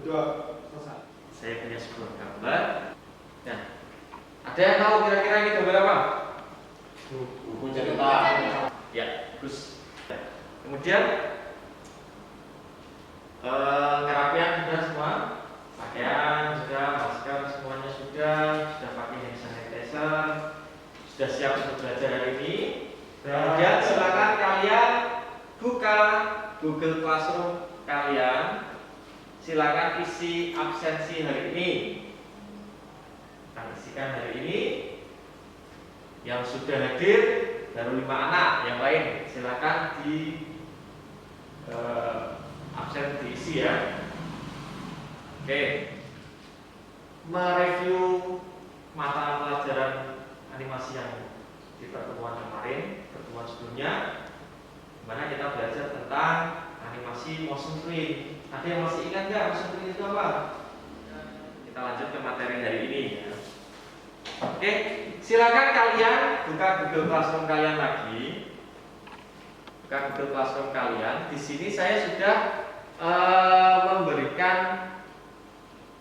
Udah selesai. Saya punya sebuah gambar. Nah, ada yang tahu kira-kira ini gambar apa? Buku cerita. Ya, bagus. Kemudian kerapian sudah semua, pakaian sudah, masker semuanya sudah pakai hand sanitizer, sudah siap untuk belajar hari ini. Kemudian silakan kalian buka Google Classroom kalian, silakan isi absensi hari ini. Kita isikan hari ini. Yang sudah hadir baru 5 anak, yang lain silakan di absen diisi ya. Oke, mereview mata pelajaran animasi yang di pertemuan kemarin, pertemuan sebelumnya, dimana kita belajar tentang animasi motion screen. Ada yang masih ingat nggak motion screen itu apa? Kita lanjut ke materi hari ini ya. Oke, silakan kalian buka Google Classroom kalian lagi. Buka Google Classroom kalian. Di sini saya sudah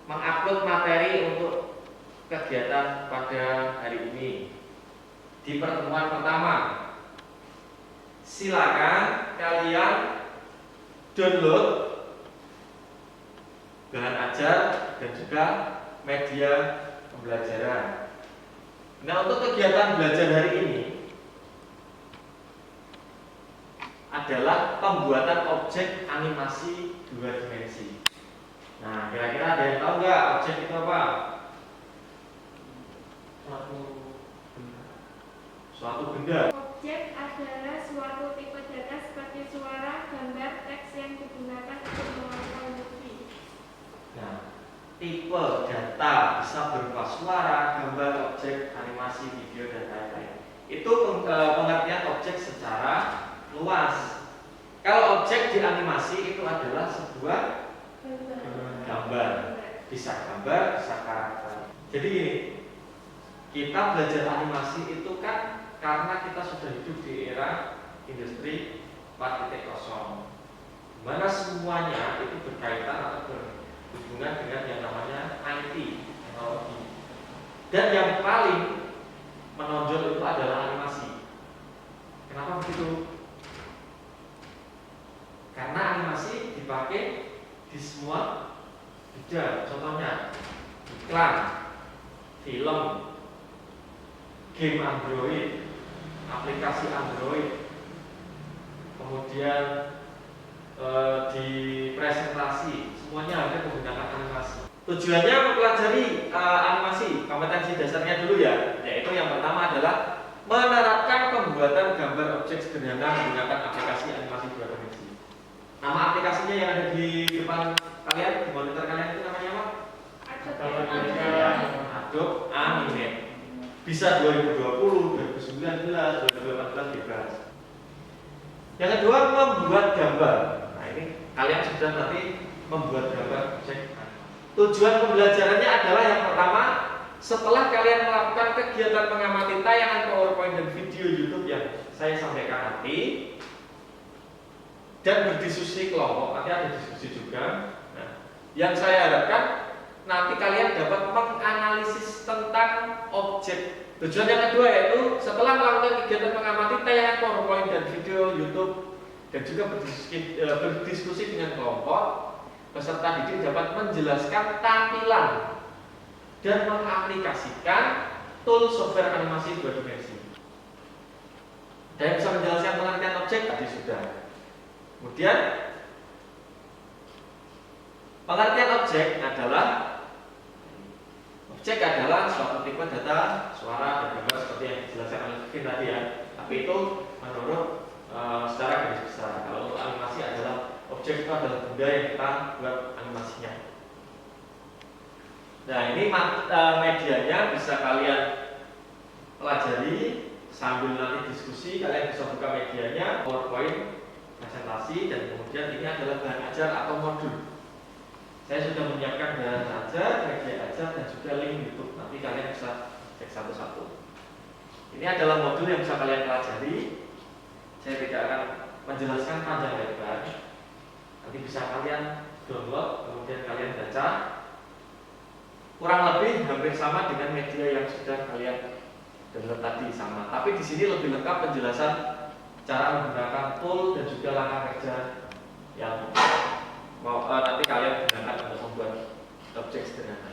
mengupload materi untuk kegiatan pada hari ini. Di pertemuan pertama, silakan kalian download bahan ajar dan juga media pembelajaran. Nah, untuk kegiatan belajar hari ini adalah pembuatan objek animasi 2 dimensi. Nah, kira-kira ada yang tahu nggak objek itu apa? Suatu benda. Objek adalah suatu tipe data seperti suara, gambar, teks yang digunakan untuk mengontrol movie. Nah, tipe data bisa berupa suara, gambar, objek, animasi, video, dan lain-lain. Itu pengertian objek secara luas. Kalau objek di animasi itu adalah sebuah gambar. Bisa gambar, bisa karakter. Jadi gini, kita belajar animasi itu kan karena kita sudah hidup di era industri 4.0, dimana semuanya itu berkaitan atau berhubungan dengan yang namanya IT, teknologi. Dan yang paling menonjol itu adalah animasi. Kenapa begitu? Karena animasi dipakai di semua bidang. Contohnya iklan, film, game Android, aplikasi Android, kemudian di presentasi, semuanya ada menggunakan animasi. Tujuannya mempelajari animasi, kompetensi dasarnya dulu ya. Yaitu yang pertama adalah menerapkan pembuatan gambar objek sederhana menggunakan aplikasi animasi 2 dimensi. Nama aplikasinya yang ada di depan kalian, di monitor kalian itu namanya apa? Adobe Animate. Bisa 2020, 2019, 2014 bebas. Yang kedua, membuat gambar. Nah, ini kalian sudah nanti membuat gambar objek. Tujuan pembelajarannya adalah yang pertama, setelah kalian melakukan kegiatan mengamati tayangan PowerPoint dan video YouTube yang saya sampaikan nanti, dan berdiskusi kelompok, nanti ada diskusi juga. Nah, yang saya harapkan nanti kalian dapat menganalisis tentang objek. Tujuan yang kedua yaitu setelah melakukan kegiatan mengamati tayangan PowerPoint dan video YouTube dan juga berdiskusi dengan kelompok, peserta didik dapat menjelaskan tampilan dan mengaplikasikan tool software animasi 2 dimensi. Dan bisa menjelaskan pengertian objek tadi sudah. Kemudian pengertian objek adalah suatu tipe data, suara, dan gambar seperti yang dijelaskan oleh Kevin tadi ya. Tapi itu menurut secara garis besar. Kalau untuk animasi adalah objek itu adalah benda yang kita buat animasinya. Nah, ini medianya bisa kalian pelajari sambil nanti diskusi. Kalian bisa buka medianya, PowerPoint, presentasi, dan kemudian ini adalah bahan ajar atau modul. Saya sudah menyiapkan bahan ajar, media ajar, dan juga link YouTube. Nanti kalian bisa cek satu-satu. Ini adalah modul yang bisa kalian pelajari. Saya tidak akan menjelaskan panjang lebar. Nanti bisa kalian download, kemudian kalian baca. Kurang lebih hampir sama dengan media yang sudah kalian download tadi sama. Tapi di sini lebih lengkap penjelasan cara menggunakan tool dan juga langkah kerja yang mau nanti kalian gunakan untuk membuat objek sederhana.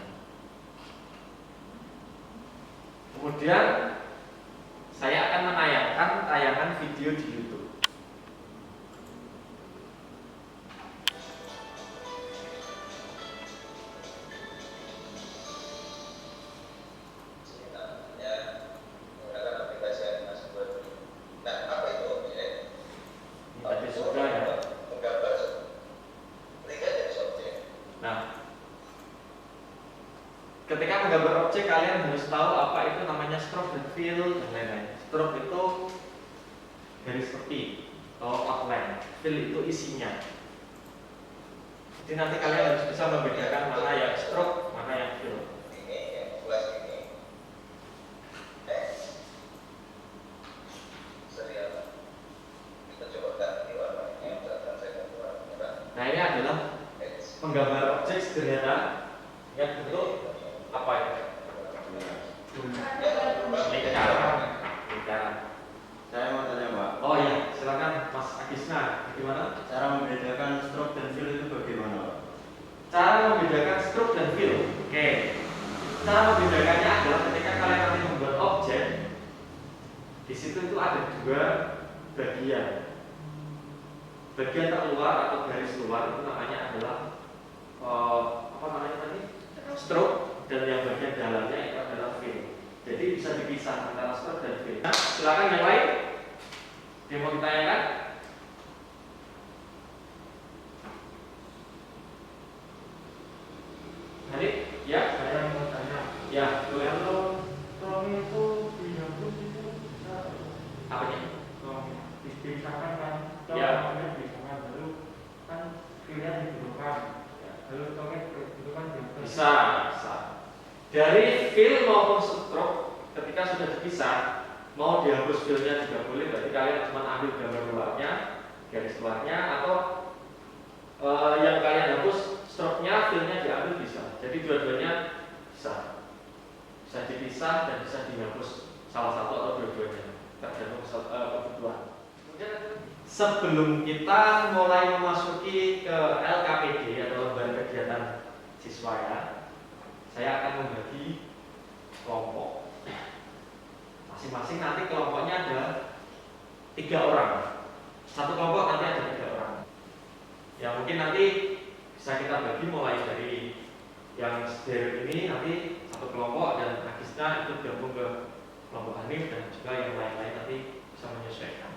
Kemudian saya akan menayangkan tayangan video di YouTube. Ketika menggambar objek, kalian harus tahu apa itu namanya stroke dan fill dan lain-lain. Stroke itu garis putih atau outline, fill itu isinya. Jadi nanti kalian harus bisa membedakan mana yang stroke, mana yang fill. Nah, ini adalah menggambar objek sederhana yang bentuk apa itu? Lingkaran. Saya mau tanya Pak. Oh iya, silakan Mas Agisna. Bagaimana? Cara membedakan stroke dan fill itu bagaimana Pak? Cara membedakan stroke dan fill. Oke. Cara membedakannya adalah ketika kalian nanti membuat objek, di situ itu ada dua bagian. Bagian terluar atau garis luar itu namanya adalah apa namanya tadi? Stroke. Dan yang bagian dalamnya itu adalah fill. Jadi bisa dipisah antara stroke dan fill. Nah, silakan yang lain. Yang mau ditanyakan? Hadik? Ya? Saya mau tanya, Ya, boleh. kalau suami itu dihapus itu bisa Apanya? dipisahkan kan? Ya. Suaminya dipisahkan, lalu kan pilihan dibutuhkan, lalu suami dibutuhkan dihapus. Bisa, bisa. Dari fill maupun stroke ketika sudah dipisah, mau dihapus fillnya juga boleh. Berarti kalian cuma ambil gambar luarnya, garis luarnya, atau yang kalian hapus stroke-nya, fillnya diambil bisa. Jadi dua-duanya bisa. Bisa dipisah dan bisa dihapus salah satu atau dua-duanya, tergantung kebutuhan. Kemudian sebelum kita mulai memasuki ke LKPD atau lembaga kegiatan siswa ya, saya akan membagi kelompok. Masing-masing nanti kelompoknya ada 3 orang. Satu kelompok nanti ada 3 orang. Ya mungkin nanti bisa kita bagi mulai dari yang sederet ini nanti satu kelompok dan Agisna itu gabung ke kelompok Hanif dan juga yang lain-lain nanti bisa menyesuaikan.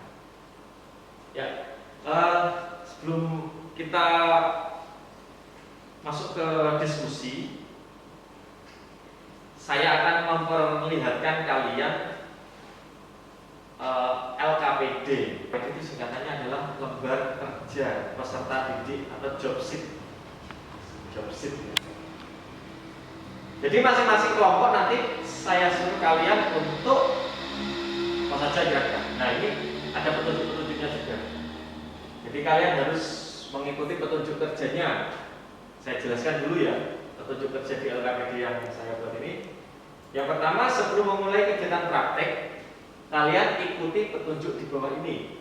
Ya, sebelum kita masuk ke diskusi, saya akan memperlihatkan kalian LKPD. Itu singkatannya adalah lembar kerja peserta didik atau job sheet. Job sheet. Jadi masing-masing kelompok nanti saya suruh kalian untuk apa saja gerakan. Nah ini ada petunjuk-petunjuknya juga. Jadi kalian harus mengikuti petunjuk kerjanya. Saya jelaskan dulu ya petunjuk kerja di LKPD yang saya buat ini. Yang pertama, sebelum memulai kegiatan praktek, kalian ikuti petunjuk di bawah ini.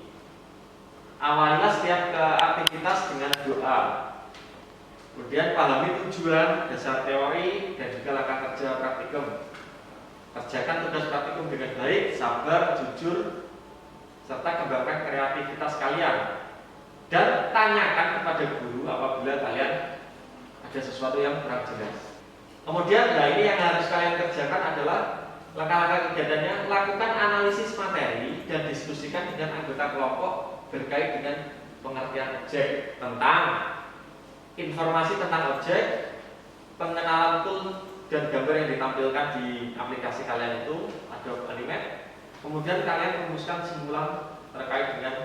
Awalilah setiap aktivitas dengan doa. Kemudian pahami tujuan, dasar teori, dan juga langkah kerja praktikum. Kerjakan tugas praktikum dengan baik, sabar, jujur, serta kembangkan kreativitas kalian. Dan tanyakan kepada guru apabila kalian ada sesuatu yang kurang jelas. Kemudian, nah ini yang harus kalian kerjakan adalah langkah-langkah kegiatannya. Lakukan analisis materi dan diskusikan dengan anggota kelompok berkait dengan pengertian objek, tentang informasi tentang objek, pengenalan tool dan gambar yang ditampilkan di aplikasi kalian itu Adobe Animate. Kemudian kalian merumuskan simpulan terkait dengan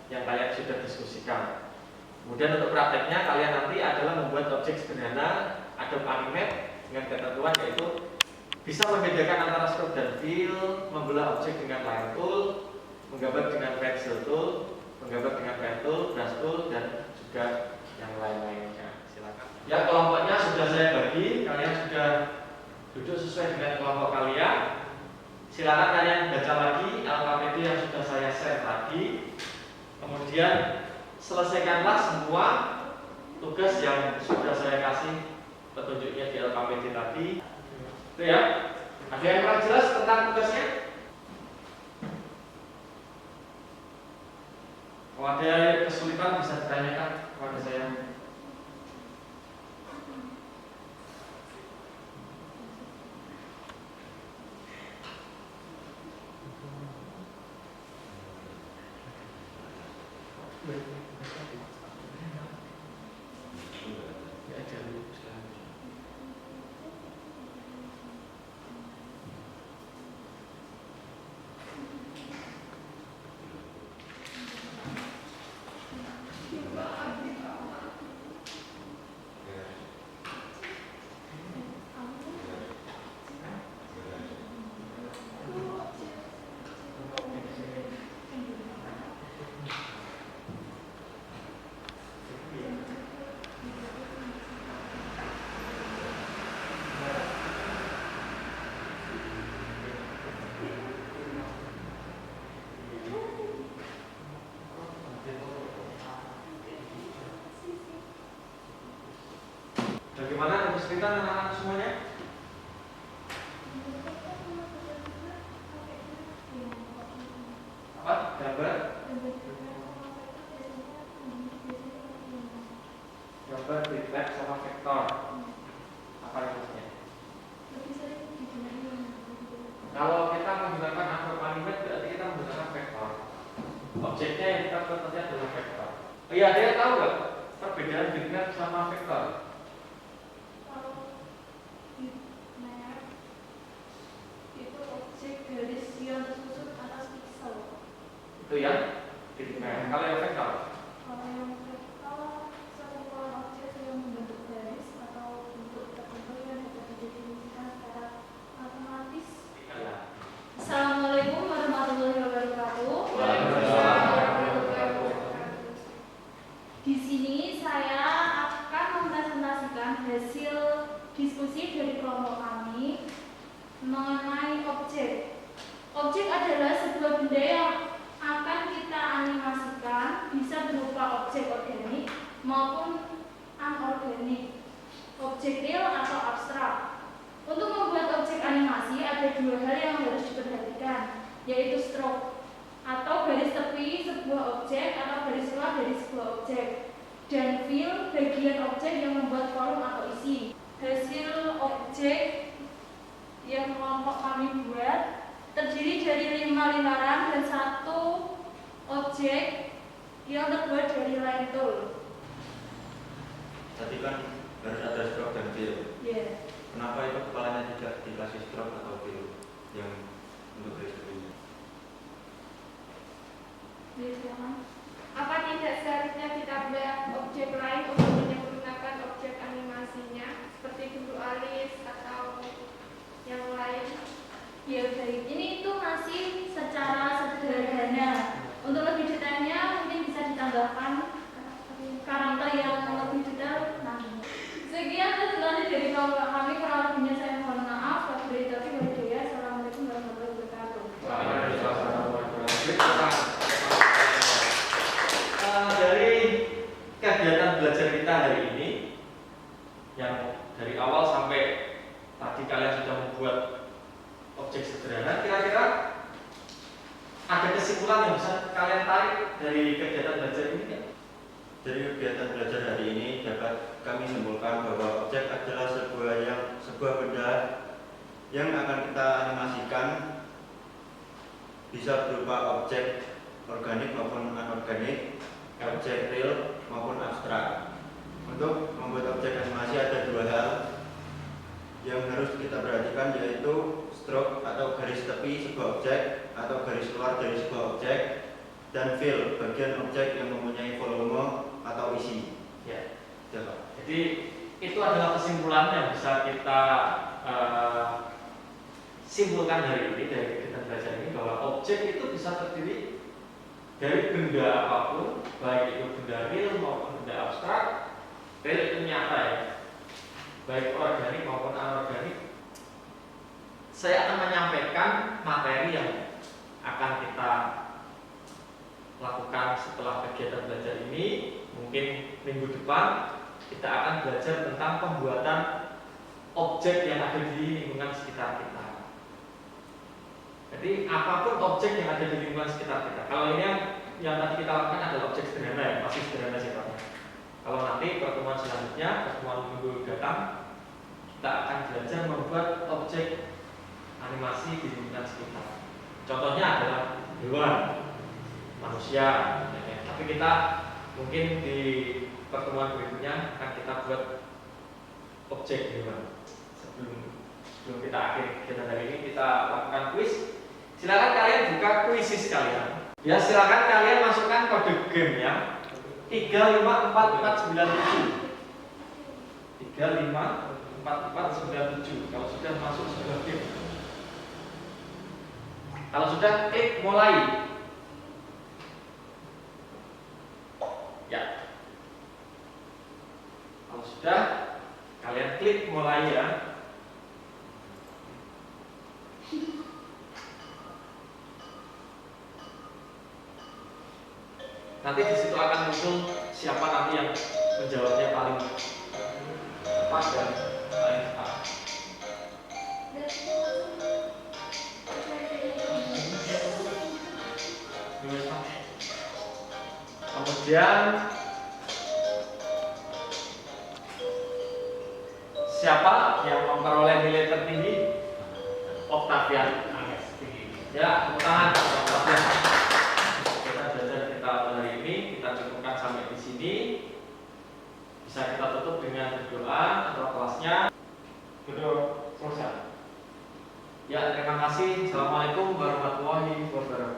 yang kalian sudah diskusikan. Kemudian untuk prakteknya kalian nanti adalah membuat objek sederhana Adobe Animate dengan ketentuan yaitu bisa membedakan antara stroke dan fill, membelah objek dengan line tool, menggambar dengan pencil tool, menggambar dengan pen tool, brush tool, dan juga yang lain-lainnya. Silakan. duduk sesuai dengan kelompok kalian. Silakan kalian baca lagi LKPD yang sudah saya share tadi. Kemudian selesaikanlah semua tugas yang sudah saya kasih petunjuknya di LKPD tadi. Itu ya. Ada yang kurang jelas tentang tugasnya? Kalau ada kesulitan bisa ditanyakan kepada saya. Bagaimana, ada kesulitan anak-anak semuanya? Apa? Gambar? Gambar, bitmap, sama vektor. Apa maksudnya? Kalau kita menggunakan akroanimat berarti kita menggunakan vektor. Objeknya yang kita buat nanti adalah vektor. Oh iya, ada yang tahu nggak perbedaan bitmap sama vektor? Itu ya, bitmap. Kalau yang vektor? Assalamualaikum warahmatullahi wabarakatuh. Di sini saya akan mempresentasikan hasil diskusi dari kelompok kami mengenai objek. Objek adalah sebuah benda yang akan kita animasikan, bisa berupa objek organik maupun anorganik, objek real atau abstrak. Untuk membuat objek animasi ada dua hal yang harus diperhatikan, yaitu stroke atau garis tepi sebuah objek atau garis luar dari sebuah objek, dan fill bagian objek yang membuat kolom atau isi. Hasil objek yang kelompok kami buat terdiri dari 5 lingkaran dan 1 objek yang terbuat dari line tool. Tadi kan harus ada stroke dan fill. Yeah. Kenapa itu kepalanya tidak dikasih stroke atau fill yang untuk garis tepinya? Apa tidak seharusnya kita buat objek lain untuk menggunakan objek animasinya seperti bentuk alis atau yang lain? Ya baik, ini itu masih secara sederhana. Untuk lebih detailnya mungkin bisa ditambahkan karakter yang lebih detail nanti. Sekian presentasi dari kelompok kami, kurang lebihnya saya mohon maaf. Assalamualaikum warahmatullahi wabarakatuh. Dari kegiatan belajar kita hari ini, yang dari awal sampai tadi kalian sudah membuat objek sederhana, kira-kira ada kesimpulan yang bisa kalian tarik dari kegiatan belajar ini kan? Dari kegiatan belajar hari ini dapat kami simpulkan bahwa objek adalah sebuah benda yang akan kita animasikan, bisa berupa objek organik maupun anorganik, objek real maupun abstrak. Untuk membuat objek animasi ada dua hal yang harus kita perhatikan, yaitu stroke atau garis tepi sebuah objek atau garis luar dari sebuah objek, dan fill bagian objek yang mempunyai volume atau isi. Ya. Coba. Jadi itu adalah kesimpulan yang bisa kita simpulkan hari ini dari kegiatan belajar ini, bahwa objek itu bisa terdiri dari benda apapun, baik itu benda real maupun benda abstrak. Real itu nyata ya, baik organik maupun anorganik. saya akan menyampaikan materi yang akan kita lakukan setelah kegiatan belajar ini. Mungkin minggu depan kita akan belajar tentang pembuatan objek yang ada di lingkungan sekitar kita. Jadi apapun objek yang ada di lingkungan sekitar kita. Kalau ini yang tadi kita lakukan adalah objek sederhana ya, masih sederhana sifatnya. Kalau nanti pertemuan selanjutnya, pertemuan minggu datang, kita akan belajar membuat objek animasi di lingkungan sekitar. Contohnya adalah hewan, manusia, ya. Tapi kita mungkin di pertemuan berikutnya akan kita buat objek hewan. Sebelum kita akhiri kegiatan hari ini, kita lakukan kuis. Silakan kalian buka kuisis kalian. Ya, silakan kalian masukkan kode game ya. 354497. 354497. Kalau sudah masuk sebuah game. Kalau sudah, klik mulai. Ya. Kalau sudah, kalian klik mulai ya. Nanti di situ akan muncul siapa nanti yang menjawabnya paling tepat dan paling tepat. Kemudian siapa yang memperoleh nilai tertinggi? Octavian Angesti. Ya, tepuk tangan Octavian. Kita belajar kita hari ini kita cukupkan sampai di sini. Bisa kita tutup dengan berdoa atau kelasnya. Berdoa selesai. Ya, terima kasih. Assalamualaikum warahmatullahi wabarakatuh.